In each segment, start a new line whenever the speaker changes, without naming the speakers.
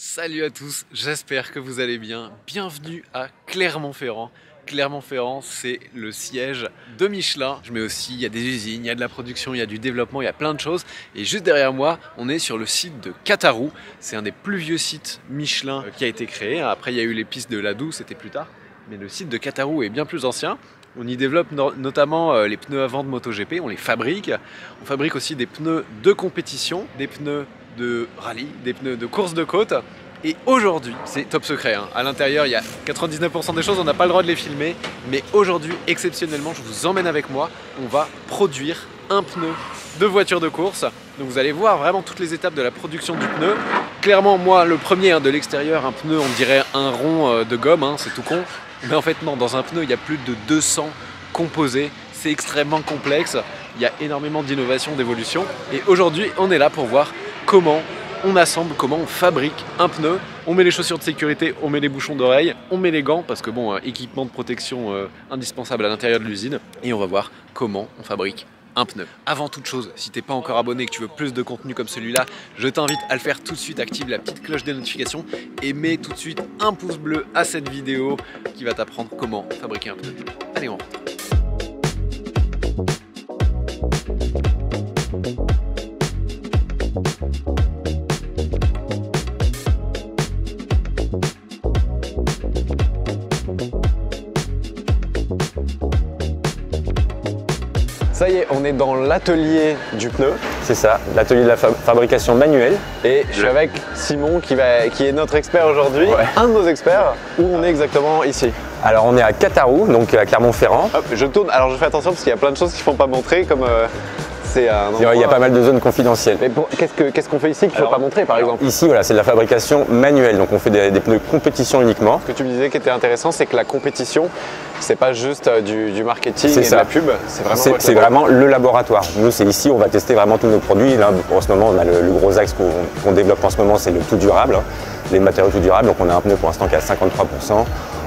Salut à tous, j'espère que vous allez bien. Bienvenue à Clermont-Ferrand. Clermont-Ferrand, c'est le siège de Michelin. Mais aussi, il y a des usines, il y a de la production, il y a du développement, il y a plein de choses. Et juste derrière moi, on est sur le site de Catarou. C'est un des plus vieux sites Michelin qui a été créé. Après, il y a eu les pistes de Ladoux, c'était plus tard. Mais le site de Catarou est bien plus ancien. On y développe notamment les pneus avant de MotoGP, on les fabrique. On fabrique aussi des pneus de compétition, des pneus de rallye, des pneus de course de côte. Et aujourd'hui, c'est top secret, hein. À l'intérieur, il y a 99% des choses, on n'a pas le droit de les filmer. Mais aujourd'hui, exceptionnellement, je vous emmène avec moi. On va produire un pneu de voiture de course. Donc vous allez voir vraiment toutes les étapes de la production du pneu. Clairement, moi, le premier, de l'extérieur, un pneu, on dirait un rond de gomme, hein, c'est tout con. Mais en fait non, dans un pneu il y a plus de 200 composés, c'est extrêmement complexe, il y a énormément d'innovation, d'évolution. Et aujourd'hui on est là pour voir comment on assemble, comment on fabrique un pneu. On met les chaussures de sécurité, on met les bouchons d'oreille, on met les gants parce que bon, équipement de protection indispensable à l'intérieur de l'usine. Et on va voir comment on fabrique un pneu. Avant toute chose, si t'es pas encore abonné et que tu veux plus de contenu comme celui-là, je t'invite à le faire tout de suite, active la petite cloche des notifications et mets tout de suite un pouce bleu à cette vidéo qui va t'apprendre comment fabriquer un pneu. Allez, on rentre.
Ça y est, on est dans l'atelier du pneu.
C'est ça, l'atelier de la fabrication manuelle.
Et je suis avec Simon qui est notre expert aujourd'hui, un de nos experts. Où on est exactement ici?
Alors on est à Catarou, donc à Clermont-Ferrand.
Hop, je tourne, alors je fais attention parce qu'il y a plein de choses qu'il ne faut pas montrer, comme c'est un endroit...
Il y a pas mal de zones confidentielles.
Mais qu'est-ce qu'on fait ici qu'il ne faut pas montrer par exemple?
Ici, voilà, c'est de la fabrication manuelle, donc on fait des pneus compétition uniquement.
Ce que tu me disais qui était intéressant, c'est que la compétition, c'est pas juste du marketing et de la pub, c'est
vraiment le laboratoire. Nous, c'est ici, on va tester vraiment tous nos produits. Là, en ce moment, on a le gros axe qu'on développe en ce moment, c'est le tout durable, hein, les matériaux tout durables. Donc on a un pneu pour l'instant qui est à 53%.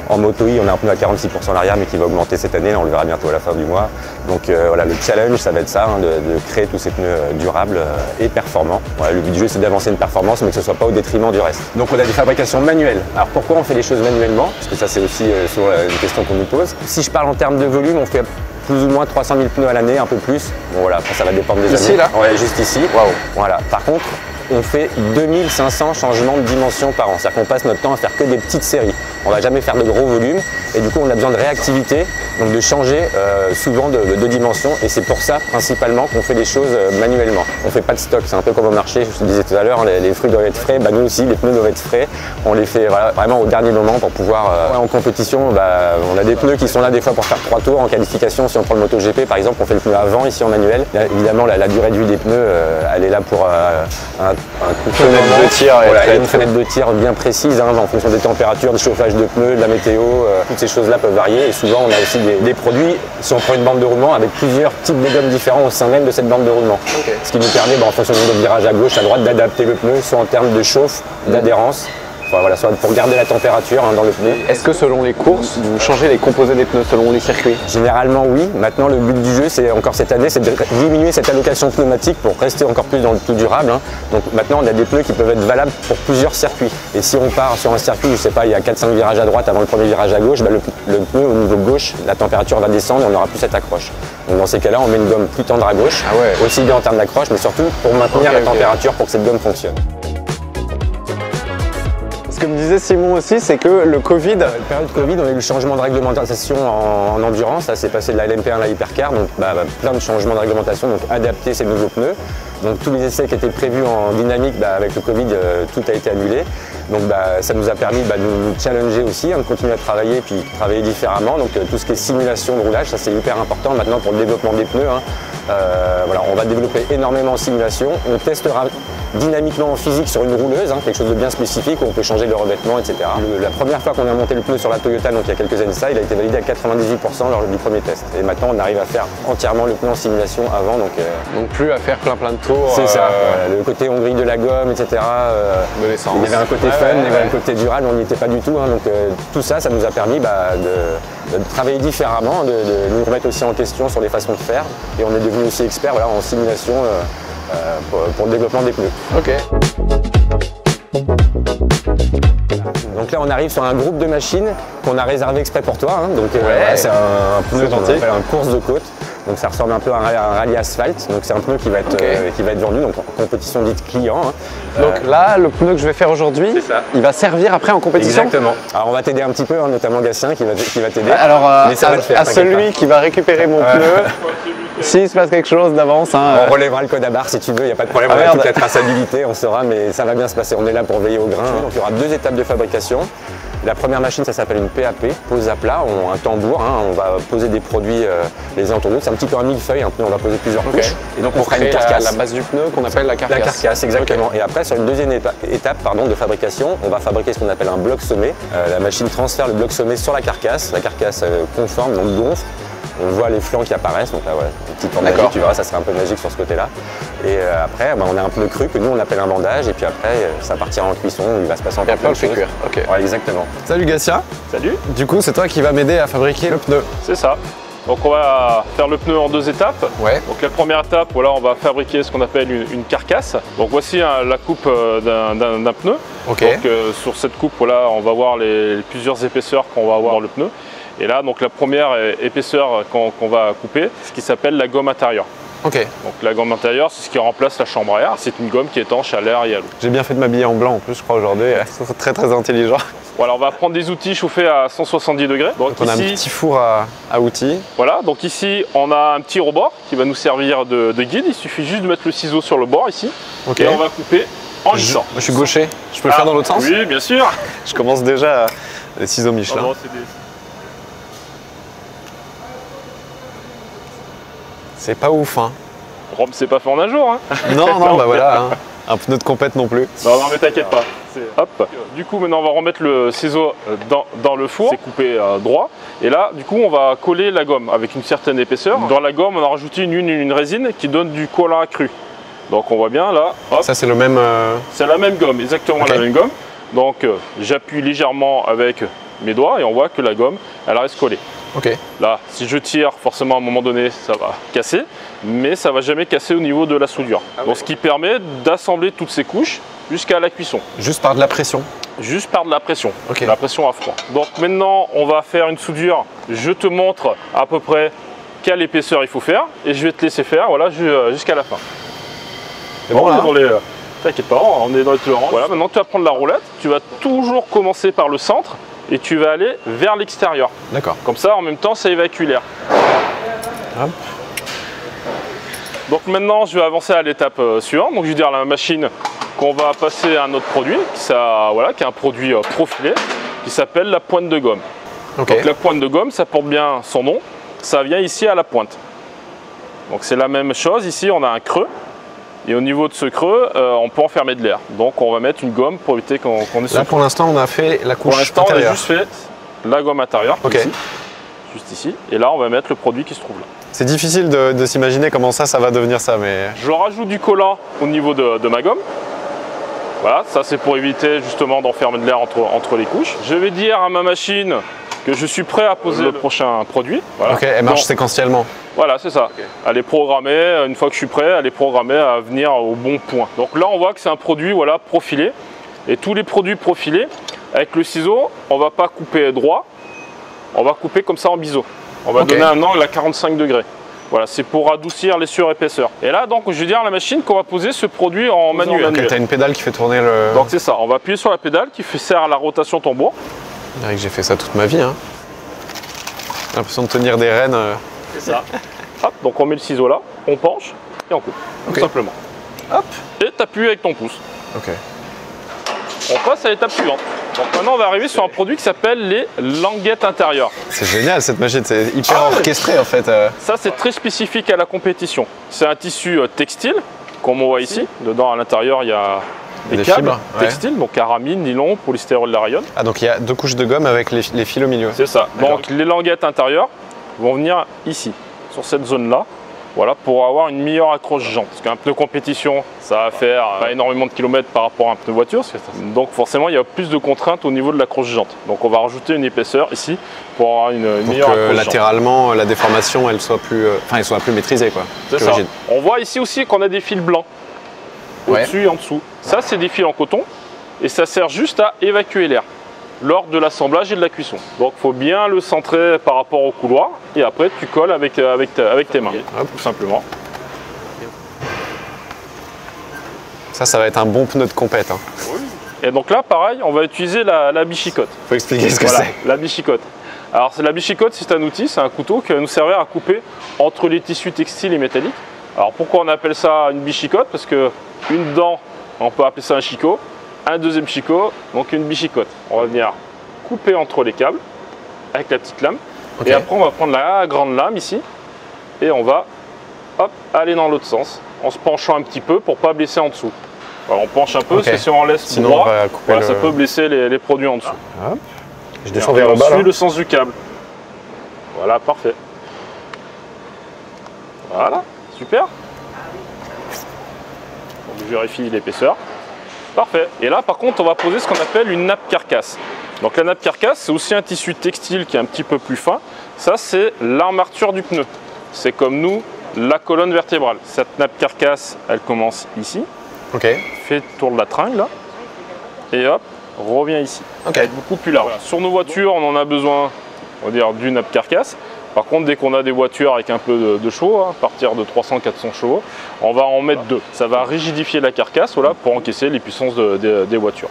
En moto I, on a un pneu à 46% à l'arrière, mais qui va augmenter cette année. Là, on le verra bientôt à la fin du mois. Donc voilà, le challenge, ça va être ça, hein, de créer tous ces pneus durables et performants. Voilà, le but du jeu, c'est d'avancer une performance, mais que ce ne soit pas au détriment du reste. Donc on a des fabrications manuelles. Alors pourquoi on fait les choses manuellement? Parce que ça, c'est aussi sur une question qu'on nous pose. Si je parle en termes de volume, on fait plus ou moins 300 000 pneus à l'année, un peu plus. Bon voilà, après ça va dépendre des années.
Ici là?
Ouais, juste ici.
Waouh.
Voilà. Par contre, on fait 2500 changements de dimension par an. C'est-à-dire qu'on passe notre temps à faire que des petites séries. On ne va jamais faire de gros volumes et du coup on a besoin de réactivité, donc de changer souvent de dimension, et c'est pour ça principalement qu'on fait les choses manuellement. On ne fait pas de stock, c'est un peu comme au marché, je te disais tout à l'heure, les fruits doivent être frais, bah, nous aussi les pneus doivent être frais. On les fait voilà, vraiment au dernier moment pour pouvoir, en compétition, bah, on a des pneus qui sont là des fois pour faire 3 tours. En qualification, si on prend le MotoGP par exemple, on fait le pneu avant ici en manuel. Là, évidemment la durée de vie des pneus, elle est là pour un
fenêtre de tir,
voilà, une fenêtre de tir bien précise, hein, en fonction des températures, du chauffage de pneus, de la météo, toutes ces choses là peuvent varier. Et souvent on a aussi des produits, si on prend une bande de roulement, avec plusieurs types de gommes différents au sein même de cette bande de roulement. Okay. Ce qui nous permet, en fonction du virage à gauche, à droite, d'adapter le pneu, soit en termes de chauffe, d'adhérence, voilà, soit pour garder la température, hein, dans le pneu.
Est-ce que selon les courses, vous changez les composés des pneus selon les circuits?
Généralement oui. Maintenant le but du jeu, c'est encore cette année, c'est de diminuer cette allocation pneumatique pour rester encore plus dans le tout durable, hein. Donc maintenant on a des pneus qui peuvent être valables pour plusieurs circuits. Et si on part sur un circuit, je sais pas, il y a 4-5 virages à droite avant le premier virage à gauche, bah, le pneu au niveau gauche, la température va descendre et on n'aura plus cette accroche. Donc dans ces cas-là, on met une gomme plus tendre à gauche, aussi bien en termes d'accroche, mais surtout pour maintenir la température pour que cette gomme fonctionne.
Ce que me disait Simon aussi, c'est que le Covid...
La période Covid, on a eu le changement de réglementation en endurance. Ça s'est passé de la LMP1 à la Hypercar, donc plein de changements de réglementation, donc adapter ces nouveaux pneus. Donc tous les essais qui étaient prévus en dynamique, avec le Covid, tout a été annulé. Donc ça nous a permis de nous challenger aussi, hein, de continuer à travailler, puis travailler différemment. Donc tout ce qui est simulation de roulage, ça c'est hyper important maintenant pour le développement des pneus, hein. Voilà, on va développer énormément en simulation. On testera dynamiquement en physique sur une rouleuse, hein, quelque chose de bien spécifique où on peut changer le revêtement, etc. La première fois qu'on a monté le pneu sur la Toyota, donc il y a quelques années, il a été validé à 98% lors du premier test. Et maintenant on arrive à faire entièrement le pneu en simulation avant. Donc
plus à faire plein de tours.
C'est ça, le côté on grille de la gomme, etc.
De l'essence.
Il y avait un côté fun, il y avait un côté durable, on n'y était pas du tout, hein, donc tout ça, ça nous a permis de travailler différemment, de nous remettre aussi en question sur les façons de faire. Et on est devenu aussi expert, voilà, en simulation pour le développement des pneus.
Ok.
Donc là on arrive sur un groupe de machines qu'on a réservé exprès pour toi. Hein. Donc c'est un pneu qu'on appelle un course de côte. Donc ça ressemble un peu à un rallye asphalte. Donc c'est un pneu qui va être vendu donc en compétition dite client. Hein.
Donc là, le pneu que je vais faire aujourd'hui, il va servir après en compétition.
Exactement. Alors on va t'aider un petit peu, hein, notamment Gatien qui va t'aider.
Alors
mais ça va le faire,
à celui qui va récupérer mon pneu, s'il se passe quelque chose d'avance. Hein,
on relèvera le code à barre si tu veux, il n'y a pas de problème. On a toute la traçabilité, on saura, mais ça va bien se passer. On est là pour veiller au grain. Hein. Donc il y aura 2 étapes de fabrication. La première machine, ça s'appelle une PAP, pose à plat, un tambour. Hein, on va poser des produits les uns autour d'autres. C'est un petit peu un millefeuille, un pneu, on va poser plusieurs couches.
Et donc on fera une carcasse. La base du pneu qu'on appelle la carcasse.
La carcasse, exactement. Et après, sur une deuxième étape de fabrication, on va fabriquer ce qu'on appelle un bloc sommet. La machine transfère le bloc sommet sur la carcasse conforme, donc gonfle. On voit les flancs qui apparaissent, donc là, une petite bande magique, tu verras, ça sera un peu magique sur ce côté-là. Et après, on a un pneu cru que nous on appelle un bandage, et puis après, ça partira en cuisson, il va se passer encore plein de choses.
Cuire. Okay.
Ouais, exactement.
Salut Gatien.
Salut.
Du coup, c'est toi qui vas m'aider à fabriquer le pneu.
C'est ça. Donc on va faire le pneu en 2 étapes.
Ouais.
Donc la première étape, voilà, on va fabriquer ce qu'on appelle une carcasse. Donc voici la coupe d'un pneu.
Okay.
Donc sur cette coupe, voilà, on va voir les plusieurs épaisseurs qu'on va avoir dans le pneu. Et là, donc la première épaisseur qu'on va couper, ce qui s'appelle la gomme intérieure.
Ok.
Donc la gomme intérieure, c'est ce qui remplace la chambre à air. C'est une gomme qui est étanche à l'air et à l'eau.
J'ai bien fait de m'habiller en blanc en plus, je crois, aujourd'hui. C'est très très intelligent.
Voilà, on va prendre des outils chauffés à 170 degrés. Donc
on a un petit four à outils.
Voilà, donc ici, on a un petit rebord qui va nous servir de guide. Il suffit juste de mettre le ciseau sur le bord ici.
Okay.
Et on va couper en lissant.
Je suis gaucher, je peux le faire dans l'autre sens?
Oui, bien sûr.
Je commence déjà les ciseaux Michelin.
Non,
c'est pas ouf, hein.
Rome, c'est pas fait en un jour, hein.
Non, bah voilà, hein. Un pneu de compète non plus.
Non, mais t'inquiète pas. Hop. Du coup, maintenant, on va remettre le ciseau dans le four. C'est coupé droit. Et là, du coup, on va coller la gomme avec une certaine épaisseur. Dans la gomme, on a rajouté une résine qui donne du collant accru. Donc, on voit bien là. Hop.
Ça, c'est le même.
C'est la même gomme, exactement la même gomme. Donc, j'appuie légèrement avec mes doigts et on voit que la gomme, elle reste collée.
Ok.
Là, si je tire, forcément à un moment donné, ça va casser, mais ça va jamais casser au niveau de la soudure. Donc, ce qui permet d'assembler toutes ces couches jusqu'à la cuisson.
Juste par de la pression?
Juste par de la pression,
okay.
La pression à froid. Donc maintenant, on va faire une soudure. Je te montre à peu près quelle épaisseur il faut faire et je vais te laisser faire, voilà, jusqu'à la fin.
C'est bon, là.
T'inquiète pas, on est dans les tolérances. Voilà, maintenant tu vas prendre la roulette, tu vas toujours commencer par le centre et tu vas aller vers l'extérieur.
D'accord.
Comme ça, en même temps, ça évacue l'air.
Hop.
Donc maintenant, je vais avancer à l'étape suivante. Donc je vais dire à la machine qu'on va passer à un autre produit, qui est un produit profilé, qui s'appelle la pointe de gomme.
Okay.
Donc la pointe de gomme, ça porte bien son nom, ça vient ici à la pointe. Donc c'est la même chose, ici on a un creux, et au niveau de ce creux, on peut enfermer de l'air. Donc on va mettre une gomme pour éviter qu'on ait
Là pour l'instant, on a fait la couche
Pour l'instant, on a juste fait la gomme intérieure,
okay.
Ici, juste ici, et là on va mettre le produit qui se trouve là.
C'est difficile de s'imaginer comment ça va devenir ça, mais...
Je rajoute du collant au niveau de ma gomme. Voilà, ça c'est pour éviter justement d'enfermer de l'air entre les couches. Je vais dire à ma machine que je suis prêt à poser le prochain produit. Voilà.
Ok, elle marche séquentiellement.
Voilà, c'est ça. Okay. Elle est programmée, une fois que je suis prêt, elle est programmée à venir au bon point. Donc là, on voit que c'est un produit voilà, profilé. Et tous les produits profilés, avec le ciseau, on ne va pas couper droit, on va couper comme ça en biseau. On va donner un angle à 45 degrés. Voilà, c'est pour adoucir les surépaisseurs. Et là, donc, je vais dire à la machine qu'on va poser ce produit en manuel.
Ok, tu as une pédale qui fait tourner le...
Donc c'est ça, on va appuyer sur la pédale qui sert à la rotation tambour.
Je dirais que j'ai fait ça toute ma vie. Hein. J'ai l'impression de tenir des rênes.
C'est ça. Hop, donc on met le ciseau là, on penche et on coupe, tout simplement.
Hop.
Et tu appuies avec ton pouce.
Ok.
On passe à l'étape suivante. Donc maintenant on va arriver sur un produit qui s'appelle les languettes intérieures.
C'est génial cette machine, c'est hyper orchestré en fait.
Ça c'est très spécifique à la compétition. C'est un tissu textile, comme on voit ici. Dedans à l'intérieur il y a des câbles
fibres,
textiles, donc aramine, nylon, polystyrène de la rayonne.
Ah donc il y a 2 couches de gomme avec les fils au milieu.
C'est ça. Donc les languettes intérieures vont venir ici, sur cette zone là. Voilà, pour avoir une meilleure accroche jante. Parce qu'un pneu compétition, ça va faire pas énormément de kilomètres par rapport à un pneu voiture. Donc forcément, il y a plus de contraintes au niveau de l'accroche jante. Donc on va rajouter une épaisseur ici pour avoir une meilleure accroche jante.
Latéralement, la déformation, elle soit plus maîtrisée, quoi.
C'est ça. On voit ici aussi qu'on a des fils blancs au-dessus et en dessous. Ça, c'est des fils en coton. et ça sert juste à évacuer l'air lors de l'assemblage et de la cuisson. Donc il faut bien le centrer par rapport au couloir et après tu colles avec tes mains, tout simplement.
Ça va être un bon pneu de compète. Hein.
Oui. Et donc là, pareil, on va utiliser la bichicotte.
Faut expliquer ce que c'est.
La bichicotte. Alors la bichicotte, c'est un outil, c'est un couteau qui va nous servir à couper entre les tissus textiles et métalliques. Alors pourquoi on appelle ça une bichicotte? Parce que une dent, on peut appeler ça un chicot, un deuxième chicot, donc une bichicotte. On va venir couper entre les câbles avec la petite lame. Okay. Et après, on va prendre la grande lame ici et on va hop, aller dans l'autre sens en se penchant un petit peu pour ne pas blesser en dessous. Alors, on penche un peu parce que si on laisse
sinon
droit,
on va couper
ça peut blesser les produits en dessous.
Hop. Je descends vers le bas.
On suit le sens du câble. Voilà, parfait. Voilà, super. On vérifie l'épaisseur. Parfait. Et là, par contre, on va poser ce qu'on appelle une nappe carcasse. Donc la nappe carcasse, c'est aussi un tissu textile qui est un petit peu plus fin. Ça, c'est l'armature du pneu. C'est comme nous, la colonne vertébrale. Cette nappe carcasse, elle commence ici.
Ok.
Fait le tour de la tringle, là. Et hop, revient ici.
Ok.
Elle va être beaucoup plus large. Voilà. Sur nos voitures, on en a besoin, on va dire, d'une nappe carcasse. Par contre, dès qu'on a des voitures avec un peu de chevaux, à partir de 300-400 chevaux, on va en mettre deux. Ça va rigidifier la carcasse voilà, pour encaisser les puissances des voitures.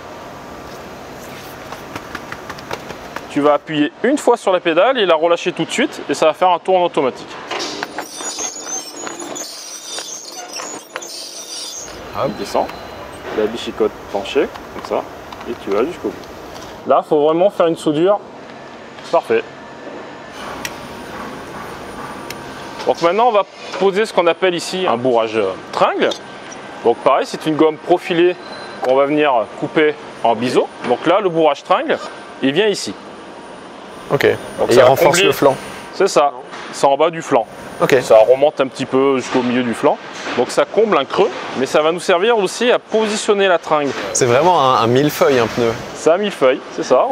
Tu vas appuyer une fois sur la pédale et la relâcher tout de suite et ça va faire un tour en automatique. Hop. Il descend, la bichicotte penchée, comme ça, et tu vas jusqu'au bout. Là, il faut vraiment faire une soudure. Parfait. Donc maintenant, on va poser ce qu'on appelle ici un bourrage tringle. Donc pareil, c'est une gomme profilée qu'on va venir couper en biseau. Donc là, le bourrage tringle, il vient ici.
Ok.
Donc
et il renforce le flanc.
C'est ça. C'est en bas du flanc.
Ok.
Ça remonte un petit peu jusqu'au milieu du flanc. Donc ça comble un creux, mais ça va nous servir aussi à positionner la tringle.
C'est vraiment un millefeuille, un pneu.
C'est un millefeuille, c'est ça.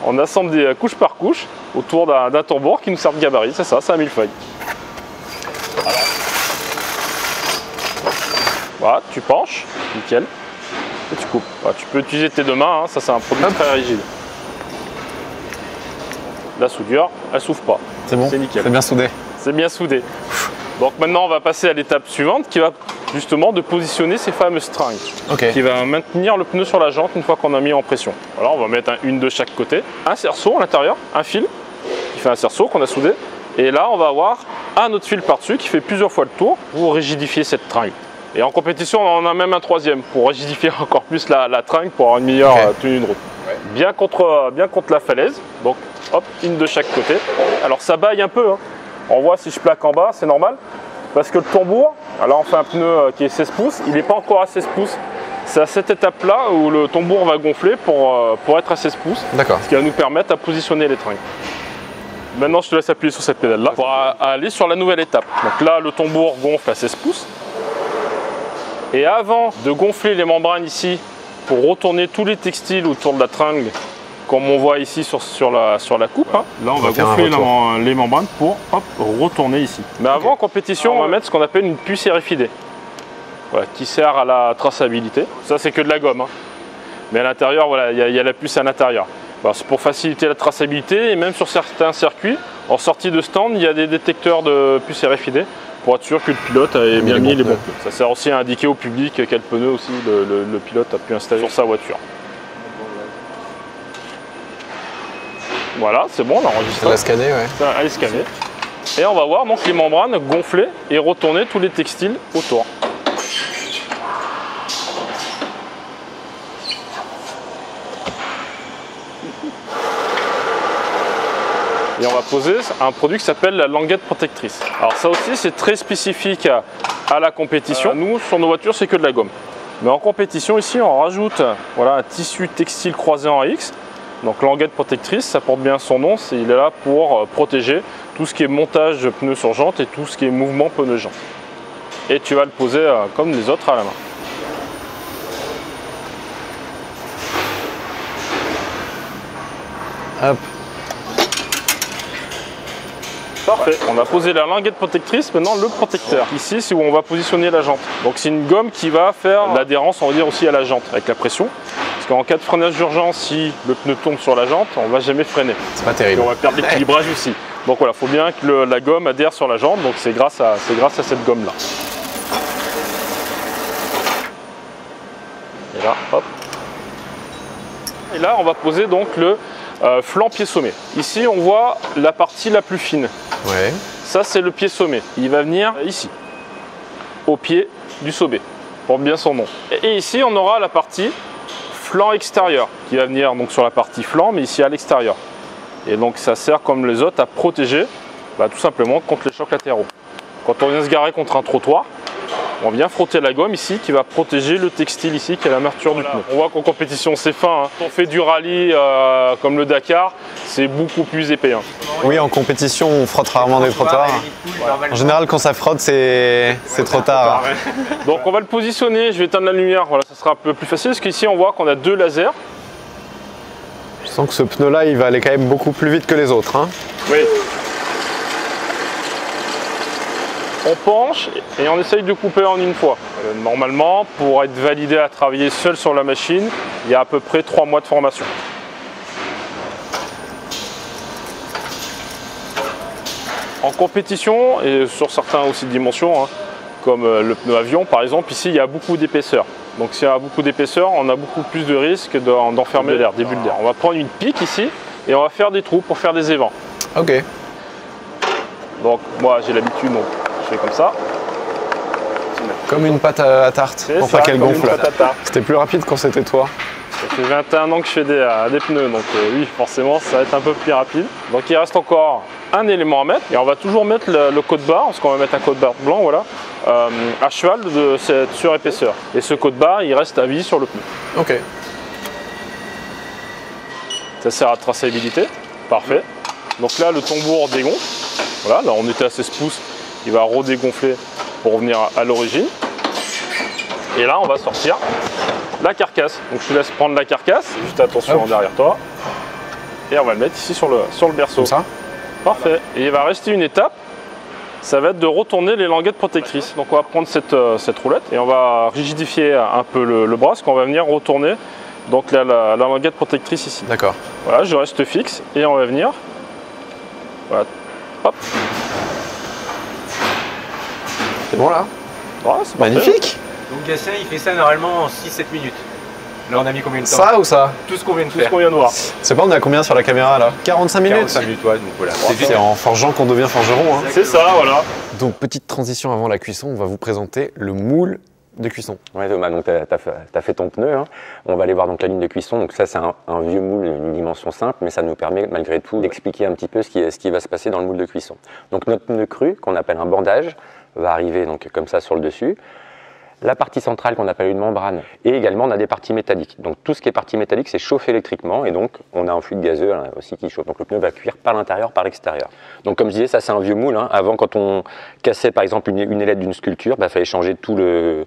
On assemble des couche par couche autour d'un tambour qui nous sert de gabarit. C'est ça, c'est un millefeuille. Voilà, tu penches, nickel, et tu coupes. Voilà, tu peux utiliser tes deux mains, hein, ça c'est un produit très rigide. La soudure, elle s'ouvre pas.
C'est bon,
c'est nickel.
C'est bien soudé.
C'est bien soudé. Donc maintenant on va passer à l'étape suivante qui va justement de positionner ces fameuses tringles.
Okay.
Qui va maintenir le pneu sur la jante une fois qu'on a mis en pression. Alors on va mettre une de chaque côté, un cerceau à l'intérieur, un fil qui fait un cerceau qu'on a soudé. Et là on va avoir un autre fil par-dessus qui fait plusieurs fois le tour pour rigidifier cette tringle. Et en compétition, on en a même un troisième pour rigidifier encore plus la tringle pour avoir une meilleure tenue de route. Ouais. Bien contre la falaise, donc hop, une de chaque côté. Alors ça baille un peu, hein. On voit si je plaque en bas, c'est normal, parce que le tambour, alors on fait un pneu qui est 16 pouces, il n'est pas encore à 16 pouces. C'est à cette étape-là où le tambour va gonfler pour être à 16 pouces, ce qui va nous permettre à positionner les tringles. Maintenant, je te laisse appuyer sur cette pédale-là pour aller sur la nouvelle étape. Donc là, le tambour gonfle à 16 pouces. Et avant de gonfler les membranes ici, pour retourner tous les textiles autour de la tringle, comme on voit ici sur la coupe, hein, là on va gonfler les membranes pour hop, retourner ici. Mais avant, en compétition, on va mettre ce qu'on appelle une puce RFID, voilà, qui sert à la traçabilité. Ça, c'est que de la gomme, hein. Mais à l'intérieur, voilà, il y a la puce à l'intérieur. C'est pour faciliter la traçabilité et même sur certains circuits, en sortie de stand, il y a des détecteurs de puces RFID pour être sûr que le pilote a bien mis les bons pneus. Ça sert aussi à indiquer au public quel pneu aussi le pilote a pu installer sur sa voiture. Voilà, c'est bon, on a enregistré.
Ça va scanner, ouais.
Ça va aller scanner. Et on va voir donc les membranes gonfler et retourner tous les textiles autour. Et on va poser un produit qui s'appelle la languette protectrice. Alors ça aussi c'est très spécifique à la compétition. Nous sur nos voitures c'est que de la gomme. Mais en compétition ici on rajoute voilà, un tissu textile croisé en X. Donc languette protectrice, ça porte bien son nom, il est là pour protéger tout ce qui est montage de pneus sur jante et tout ce qui est mouvement pneu jante. Et tu vas le poser comme les autres à la main.
Hop.
Parfait, on a posé la languette protectrice, maintenant le protecteur. Ici, c'est où on va positionner la jante. Donc c'est une gomme qui va faire l'adhérence, on va dire, aussi à la jante avec la pression. Parce qu'en cas de freinage d'urgence, si le pneu tombe sur la jante, on ne va jamais freiner.
C'est pas
Et
terrible.
on va perdre l'équilibrage aussi. Donc voilà, il faut bien que la gomme adhère sur la jante, donc c'est grâce à cette gomme-là. Et là, hop. Et là, on va poser donc le flanc pied sommet. Ici, on voit la partie la plus fine.
Ouais.
Ça, c'est le pied sommet. Il va venir ici, au pied du sommet, porte bien son nom. Et ici, on aura la partie flanc extérieur, qui va venir donc sur la partie flanc, mais ici à l'extérieur. Et donc, ça sert comme les autres à protéger, tout simplement, contre les chocs latéraux. Quand on vient se garer contre un trottoir, on vient frotter la gomme ici qui va protéger le textile ici qui est l'armature du pneu. On voit qu'en compétition c'est fin. Quand on fait du rallye comme le Dakar, c'est beaucoup plus épais.
Oui, en compétition, on frotte rarement des trottoirs. En général, quand ça frotte, c'est trop tard.
Donc on va le positionner, je vais éteindre la lumière, voilà, ça sera un peu plus facile parce qu'ici on voit qu'on a 2 lasers.
Je sens que ce pneu-là, il va aller quand même beaucoup plus vite que les autres. Hein.
Oui. On penche et on essaye de couper en une fois. Normalement, pour être validé à travailler seul sur la machine, il y a à peu près 3 mois de formation. En compétition et sur certains aussi dimensions, comme le pneu avion par exemple, ici il y a beaucoup d'épaisseur. Donc s'il y a beaucoup d'épaisseur, on a beaucoup plus de risques d'enfermer l'air, des bulles d'air. On va prendre une pique ici et on va faire des trous pour faire des évents.
Ok.
Donc moi j'ai l'habitude, donc je fais comme ça.
Comme une pâte à tarte, pour pas qu'elle gonfle. C'était plus rapide quand c'était toi.
Ça fait 21 ans que je fais des pneus, donc oui, forcément, ça va être un peu plus rapide. Donc il reste encore un élément à mettre, et on va toujours mettre le code-barre, parce qu'on va mettre un code-barre blanc, voilà, à cheval de cette surépaisseur. Et ce code-barre, il reste à vie sur le pneu.
Ok.
Ça sert à traçabilité, parfait. Donc là, le tambour dégonfle. Voilà, là on était à 16 pouces, il va redégonfler pour revenir à l'origine. Et là, on va sortir la carcasse. Donc je te laisse prendre la carcasse, juste attention derrière toi. Et on va le mettre ici sur le berceau.
Comme ça.
Parfait. Et il va rester une étape, ça va être de retourner les languettes protectrices. Donc on va prendre cette roulette et on va rigidifier un peu le bras, parce qu'on va venir retourner donc la languette protectrice ici.
D'accord.
Voilà, je reste fixe et on va venir. Voilà. Hop.
C'est bon là?
Ouais, c'est
magnifique.
Donc Gatien, il fait ça normalement en 6-7 minutes. Là, on a mis combien de temps?
Ça ou ça?
Tout ce qu'on vient de
tout
faire.
ce qu'on vient de voir.
C'est pas, on est à combien sur la caméra là? 45 minutes.
45 minutes, ouais, donc voilà.
C'est en forgeant qu'on devient forgeron. Hein.
C'est ça, voilà.
Donc petite transition avant la cuisson, on va vous présenter le moule de cuisson.
Ouais Thomas, donc tu as fait ton pneu. Hein. On va aller voir donc la ligne de cuisson. Donc ça c'est un vieux moule d'une dimension simple, mais ça nous permet malgré tout d'expliquer un petit peu ce qui va se passer dans le moule de cuisson. Donc notre pneu cru, qu'on appelle un bandage, va arriver donc comme ça sur le dessus. La partie centrale qu'on appelle une membrane, et également on a des parties métalliques. Donc tout ce qui est partie métallique c'est chauffé électriquement, et donc on a un fluide gazeux aussi qui chauffe. Donc le pneu va cuire par l'intérieur, par l'extérieur. Donc comme je disais, ça c'est un vieux moule. Hein. Avant, quand on cassait par exemple une ailette d'une sculpture, il fallait changer tout le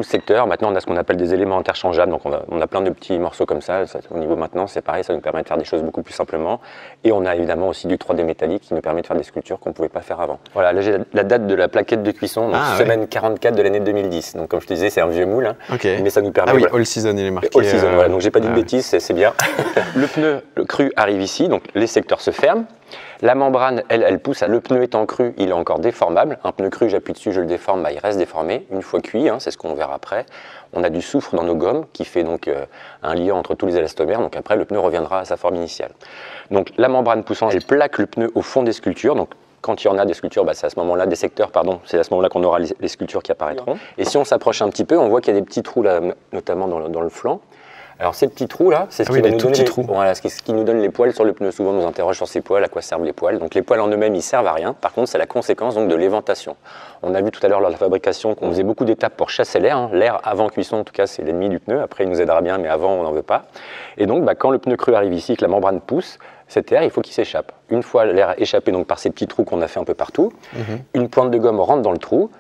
secteur. Maintenant on a ce qu'on appelle des éléments interchangeables, donc on a plein de petits morceaux comme ça. Au niveau maintenant c'est pareil, ça nous permet de faire des choses beaucoup plus simplement. Et on a évidemment aussi du 3D métallique qui nous permet de faire des sculptures qu'on ne pouvait pas faire avant. Voilà, là j'ai la date de la plaquette de cuisson, donc semaine 44 de l'année 2010. Donc comme je te disais, c'est un vieux moule, hein, mais ça nous permet...
Ah oui, all season il est marqué.
All season, voilà, donc j'ai pas dit de bêtises, c'est bien. Le pneu cru arrive ici, donc les secteurs se ferment. La membrane, elle pousse. Le pneu étant cru, il est encore déformable. Un pneu cru, j'appuie dessus, je le déforme, il reste déformé. Une fois cuit, hein, c'est ce qu'on verra après. On a du soufre dans nos gommes qui fait donc un lien entre tous les élastomères. Donc après, le pneu reviendra à sa forme initiale. Donc la membrane poussant, elle plaque le pneu au fond des sculptures. Donc quand il y en a des sculptures, c'est à ce moment-là, des secteurs, pardon, c'est à ce moment-là qu'on aura les sculptures qui apparaîtront. Et si on s'approche un petit peu, on voit qu'il y a des petits trous là, notamment dans le flanc. Alors ces petits trous là, c'est ce qui va nous donner ce qui nous donne les poils sur le pneu. Souvent on nous interroge sur ces poils, à quoi servent les poils. Donc les poils en eux-mêmes ils servent à rien. Par contre c'est la conséquence donc de l'éventation. On a vu tout à l'heure lors de la fabrication qu'on faisait beaucoup d'étapes pour chasser l'air. Hein. L'air avant cuisson en tout cas c'est l'ennemi du pneu. Après il nous aidera bien mais avant on n'en veut pas. Et donc quand le pneu cru arrive ici, que la membrane pousse, cet air il faut qu'il s'échappe. Une fois l'air échappé donc par ces petits trous qu'on a fait un peu partout, une pointe de gomme rentre dans le trou.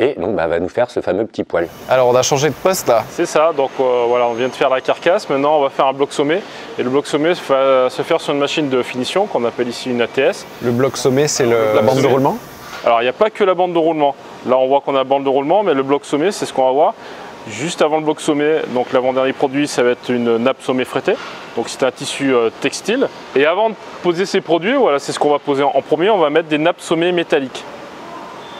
Et donc va nous faire ce fameux petit poil.
Alors on a changé de poste là.
C'est ça, donc voilà, on vient de faire la carcasse, maintenant on va faire un bloc sommet. Et le bloc sommet va se faire sur une machine de finition qu'on appelle ici une ATS.
Le bloc sommet c'est la bande de roulement?
Alors il n'y a pas que la bande de roulement. Là on voit qu'on a la bande de roulement, mais le bloc sommet c'est ce qu'on va voir. juste avant le bloc sommet. Donc l'avant-dernier produit, ça va être une nappe sommet frétée. Donc c'est un tissu textile. Et avant de poser ces produits, voilà, c'est ce qu'on va poser en premier. On va mettre des nappes sommet métalliques.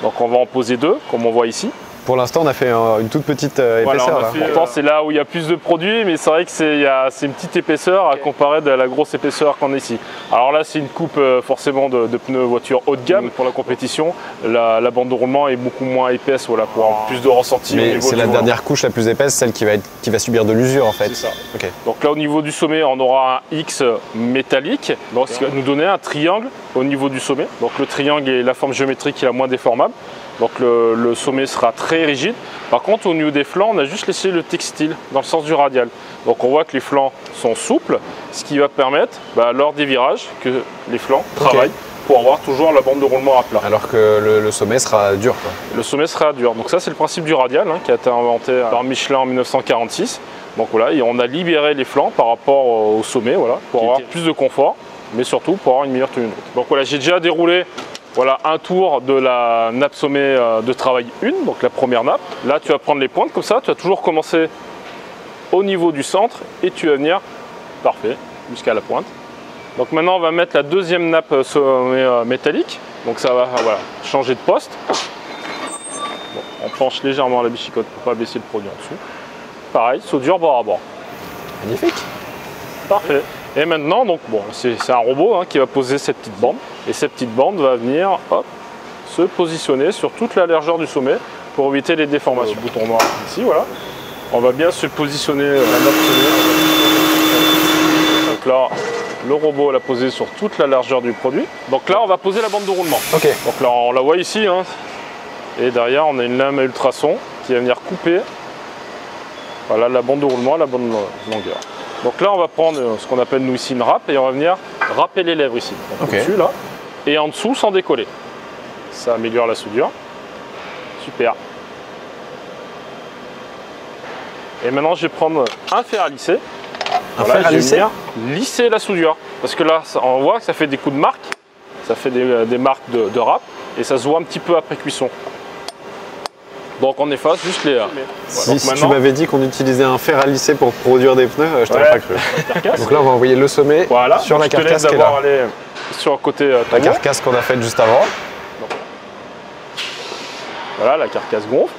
Donc on va en poser 2, comme on voit ici.
Pour l'instant, on a fait une toute petite épaisseur.
Pourtant, c'est là où il y a plus de produits, mais c'est vrai que c'est une petite épaisseur à comparer à la grosse épaisseur qu'on a ici. Alors là, c'est une coupe forcément de pneus voiture haut de gamme pour la compétition. La bande de roulement est beaucoup moins épaisse, voilà, pour avoir plus de ressenti.
Mais c'est la dernière couche la plus épaisse, celle qui va subir de l'usure en fait.
C'est ça.
Okay.
Donc là, au niveau du sommet, on aura un X métallique, donc ce qui va nous donner un triangle au niveau du sommet. Donc le triangle est la forme géométrique qui est la moins déformable. Donc le sommet sera très rigide. Par contre, au niveau des flancs, on a juste laissé le textile dans le sens du radial. Donc on voit que les flancs sont souples, ce qui va permettre, lors des virages, que les flancs travaillent pour avoir toujours la bande de roulement à plat.
Alors que le sommet sera dur, quoi.
Le sommet sera dur. Donc ça, c'est le principe du radial qui a été inventé par Michelin en 1946. Donc voilà, et on a libéré les flancs par rapport au sommet, voilà, pour avoir plus de confort, mais surtout pour avoir une meilleure tenue de route. Donc voilà, j'ai déjà déroulé un tour de la nappe sommet de travail 1, donc la première nappe. Là, tu vas prendre les pointes comme ça, tu vas toujours commencer au niveau du centre et tu vas venir, parfait, jusqu'à la pointe. Donc maintenant, on va mettre la deuxième nappe sommet métallique. Donc ça va changer de poste. Bon, on penche légèrement la bichicotte pour ne pas baisser le produit en dessous. Pareil, soudure bord à bord.
Magnifique.
Parfait. Et maintenant, donc c'est un robot qui va poser cette petite bande. Et cette petite bande va venir se positionner sur toute la largeur du sommet pour éviter les déformations. Le bouton noir ici, voilà. On va bien se positionner la nappe sommet. Donc là, le robot l'a posé sur toute la largeur du produit. Donc là, on va poser la bande de roulement.
Okay.
Donc là, on la voit ici. Et derrière, on a une lame à ultrasons qui va venir couper la bande de roulement à la bonne longueur. Donc là, on va prendre ce qu'on appelle nous ici une râpe et on va venir râper les lèvres ici. Donc au-dessus là, et en dessous sans décoller. Ça améliore la soudure. Super. Et maintenant, je vais prendre un fer à lisser.
Fer à lisser.
Je vais venir lisser la soudure. Parce que là, on voit que ça fait des coups de marque. Ça fait des marques de râpe et ça se voit un petit peu après cuisson. Donc on efface juste les...
Si tu m'avais dit qu'on utilisait un fer à lisser pour produire des pneus, je t'aurais pas cru. Donc là on va envoyer le sommet sur la carcasse qui est là.
Sur le côté
la carcasse qu'on a faite juste avant.
Voilà, la carcasse gonfle.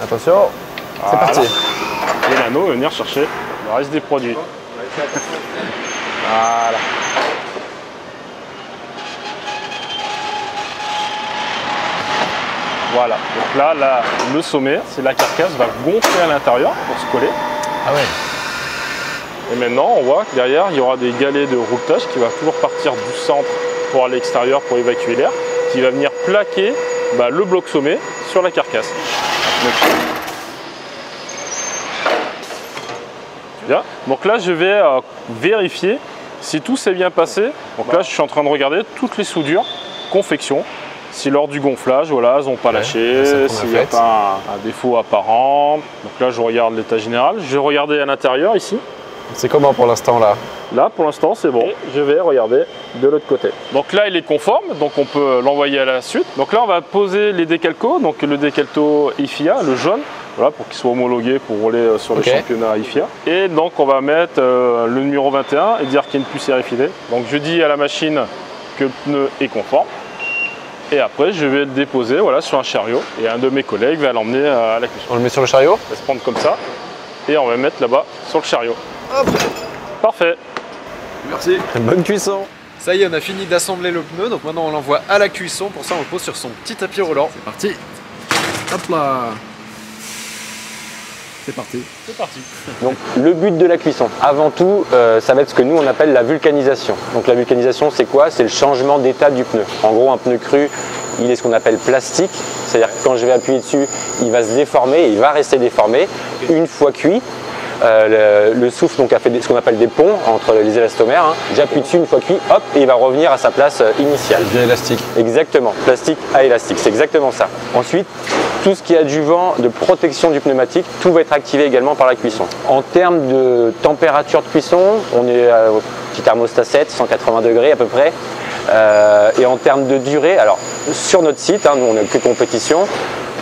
Attention, c'est parti.
Et l'anneau va venir chercher le reste des produits. Voilà. Voilà, donc là, le sommet, c'est la carcasse va gonfler à l'intérieur pour se coller.
Ah ouais.
Et maintenant, on voit que derrière, il y aura des galets de rouletage qui va toujours partir du centre pour aller à l'extérieur pour évacuer l'air, qui va venir plaquer le bloc sommet sur la carcasse. Bien. Donc là, je vais vérifier si tout s'est bien passé. Donc là, je suis en train de regarder toutes les soudures, confection. Si lors du gonflage, elles n'ont pas lâché, s'il n'y a pas un défaut apparent. Donc là, je regarde l'état général. Je vais regarder à l'intérieur ici.
C'est comment pour l'instant là?
Là, pour l'instant, c'est bon. Et je vais regarder de l'autre côté. Donc là, il est conforme, donc on peut l'envoyer à la suite. Donc là, on va poser les décalcos. Donc le décalco IFIA, le jaune, voilà, pour qu'il soit homologué pour rouler sur les championnats IFIA. Et donc, on va mettre le numéro 21 et dire qu'il y a une puce RFID. Donc je dis à la machine que le pneu est conforme. Et après, je vais le déposer sur un chariot. Et un de mes collègues va l'emmener à la cuisson.
On le met sur le chariot?
On va se prendre comme ça. Et on va le mettre là-bas sur le chariot.
Hop.
Parfait.
Merci.
Bonne cuisson.
Ça y est, on a fini d'assembler le pneu. Donc maintenant, on l'envoie à la cuisson. Pour ça, on le pose sur son petit tapis roulant. C'est parti. Hop là. C'est parti.
C'est parti.
Donc le but de la cuisson, avant tout, ça va être ce que nous on appelle la vulcanisation. Donc la vulcanisation, c'est quoi? C'est le changement d'état du pneu. En gros, un pneu cru, il est ce qu'on appelle plastique, c'est-à-dire que quand je vais appuyer dessus, il va se déformer, et il va rester déformé. Une fois cuit, le souffle donc, a fait ce qu'on appelle des ponts entre les élastomères. J'appuie dessus une fois cuit, hop, et il va revenir à sa place initiale.
Bien élastique.
Exactement, plastique à élastique, c'est exactement ça. Ensuite, tout ce qui est adjuvant de protection du pneumatique, tout va être activé également par la cuisson. En termes de température de cuisson, on est au petit thermostat 7, 180 degrés à peu près. Et en termes de durée, alors sur notre site, nous on n'a que compétition,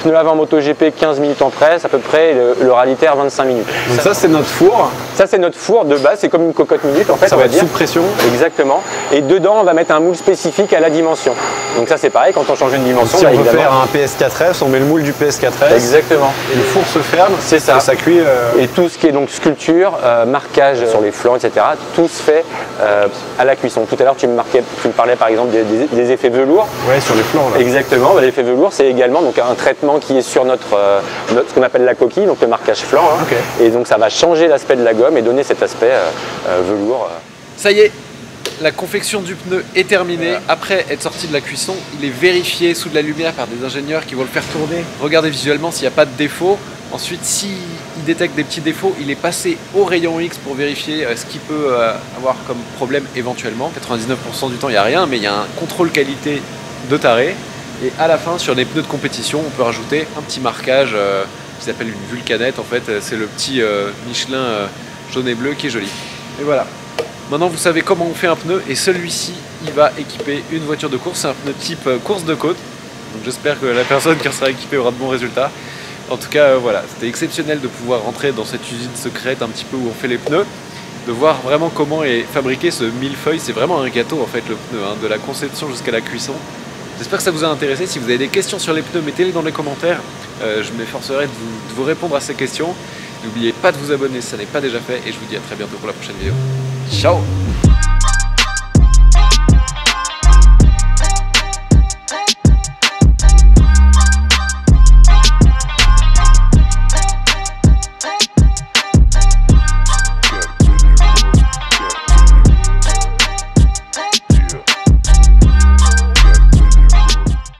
pneu avant MotoGP 15 minutes en presse à peu près, et le rallye terre 25 minutes.
Donc ça c'est notre four.
Ça c'est notre four de base, c'est comme une cocotte minute en fait.
Ça va être sous pression.
Exactement. Et dedans on va mettre un moule spécifique à la dimension. Donc ça c'est pareil, quand on change une dimension.
Si on veut faire un PS4S, on met le moule du PS4S.
Exactement.
Et le four se ferme.
C'est ça.
Et ça cuit.
Et tout ce qui est donc sculpture, marquage sur les flancs, etc. Tout se fait à la cuisson. Tout à l'heure tu me parlais par exemple des effets velours.
Ouais, sur les flancs là.
Exactement. L'effet velours c'est également donc un traitement qui est sur notre ce qu'on appelle la coquille, donc le marquage flanc. Hein. Okay. Et donc ça va changer l'aspect de la gomme et donner cet aspect velours.
Ça y est, la confection du pneu est terminée. Après être sorti de la cuisson, il est vérifié sous de la lumière par des ingénieurs qui vont le faire tourner. Regardez visuellement s'il n'y a pas de défaut. Ensuite, s'il détecte des petits défauts, il est passé au rayon X pour vérifier ce qu'il peut avoir comme problème éventuellement. 99% du temps, il n'y a rien, mais il y a un contrôle qualité de taré. Et à la fin, sur les pneus de compétition, on peut rajouter un petit marquage qui s'appelle une vulcanette. En fait, c'est le petit Michelin jaune et bleu qui est joli. Et voilà. Maintenant, vous savez comment on fait un pneu. Et celui-ci, il va équiper une voiture de course. C'est un pneu type course de côte. Donc j'espère que la personne qui en sera équipée aura de bons résultats. En tout cas, voilà, c'était exceptionnel de pouvoir rentrer dans cette usine secrète un petit peu où on fait les pneus. De voir vraiment comment est fabriqué ce millefeuille. C'est vraiment un gâteau en fait le pneu, hein, de la conception jusqu'à la cuisson. J'espère que ça vous a intéressé. Si vous avez des questions sur les pneus, mettez-les dans les commentaires. Je m'efforcerai de vous répondre à ces questions. N'oubliez pas de vous abonner si ça n'est pas déjà fait. Et je vous dis à très bientôt pour la prochaine vidéo. Ciao!